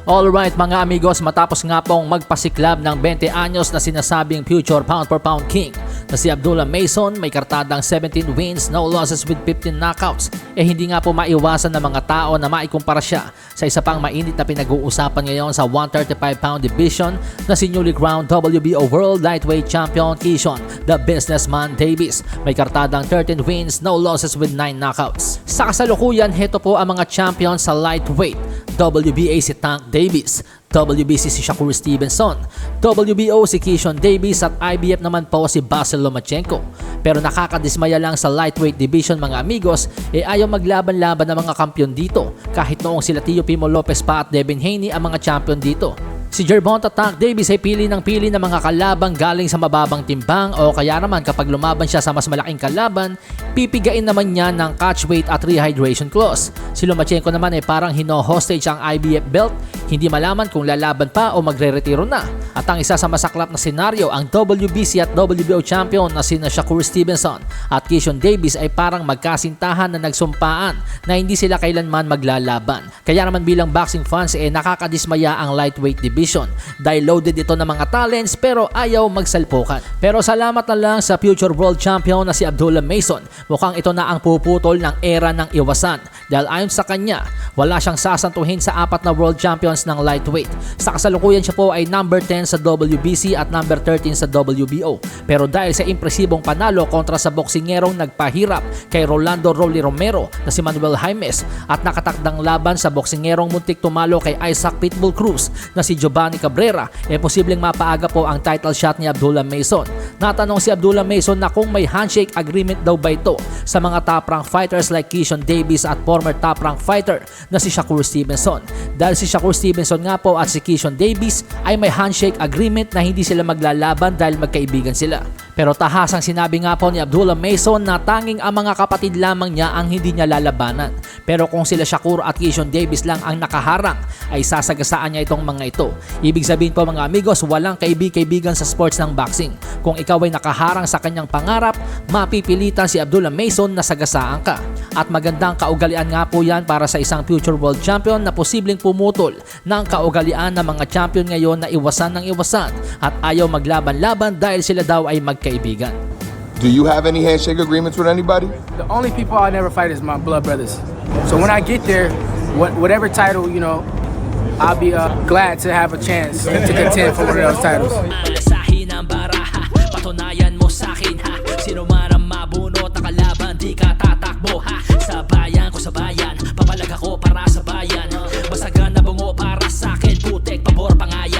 Alright mga amigos, matapos nga pong magpasiklab ng 20 anyos na sinasabing future pound for pound king na si Abdullah Mason, may kartadang 17 wins, no losses with 15 knockouts, hindi nga po maiwasan ng mga tao na maikumpara siya sa isa pang mainit na pinag-uusapan ngayon sa 135 pound division na si newly crowned WBO World Lightweight Champion Keyshawn the Businessman Davis. May kartadang 13 wins, no losses with 9 knockouts. Sa kasalukuyan, heto po ang mga champion sa lightweight. WBA si Tank Davis, WBC si Shakur Stevenson, WBO si Keyshawn Davis at IBF naman po si Vasyl Lomachenko. Pero nakakadismaya lang sa lightweight division mga amigos, ayaw maglaban-laban ng mga kampiyon dito kahit noong sila Teofimo Lopez pa at Devin Haney ang mga champion dito. Si Gervonta Tank Davis ay pili ng mga kalabang galing sa mababang timbang o kaya naman kapag lumaban siya sa mas malaking kalaban, pipigain naman niya ng catch weight at rehydration clause. Si Lomachenko naman ay parang hino-hostage ang IBF belt, hindi malaman kung lalaban pa o magre-retiro na. At ang isa sa masaklap na senaryo, ang WBC at WBO champion na sina Shakur Stevenson at Keyshawn Davis ay parang magkasintahan na nagsumpaan na hindi sila kailanman maglalaban. Kaya naman bilang boxing fans nakakadismaya ang lightweight division dahil loaded ito ng mga talents pero ayaw magsalpukan. Pero salamat na lang sa future world champion na si Abdullah Mason. Mukhang ito na ang puputol ng era ng iwasan dahil ayon sa kanya, wala siyang sasantuhin sa 4 na world champions ng lightweight. Sa kasalukuyan siya po ay number 10 sa WBC at number 13 sa WBO. Pero dahil sa impresibong panalo kontra sa boksingerong nagpahirap kay Rolando Rolly Romero na si Manuel Jaimes at nakatakdang laban sa boksingerong muntik tumalo kay Isaac Pitbull Cruz na si Giovanni Cabrera, posibleng mapaaga po ang title shot ni Abdullah Mason. Natanong si Abdullah Mason na kung may handshake agreement daw ba ito sa mga top rank fighters like Keyshawn Davis at former top rank fighter na si Shakur Stevenson. Dahil si Shakur Stevenson nga po at si Keyshawn Davis ay may handshake agreement na hindi sila maglalaban dahil magkaibigan sila. Pero tahasang sinabi nga po ni Abdullah Mason na tanging ang mga kapatid lamang niya ang hindi niya lalabanan. Pero kung sila Shakur at Keyshawn Davis lang ang nakaharang ay sasagasaan niya itong mga ito. Ibig sabihin po mga amigos, walang kaibig-kaibigan sa sports ng boxing. Kung ikaw ay nakaharang sa kanyang pangarap, mapipilitan si Abdullah Mason na sagasaan ka. At magandang kaugalian nga po yan para sa isang future world champion na posibleng pumutol ng kaugalian ng mga champion ngayon na iwasan ng iwasan at ayaw maglaban-laban dahil sila daw ay magkaibigan. Do you have any handshake agreements with anybody? The only people I never fight is my blood brothers. So when I get there, whatever title, I'll be glad to have a chance to contend for one of those titles. Alasahin ang baraha, patunayan mo sa'kin ha. Sino man ang mabunot na kalaban, di ka tatakbo ha. Sa bayan ko sa bayan, papalag ako para sa bayan. Masagan na bungo para sa'kin, putek, pabor, pangayan.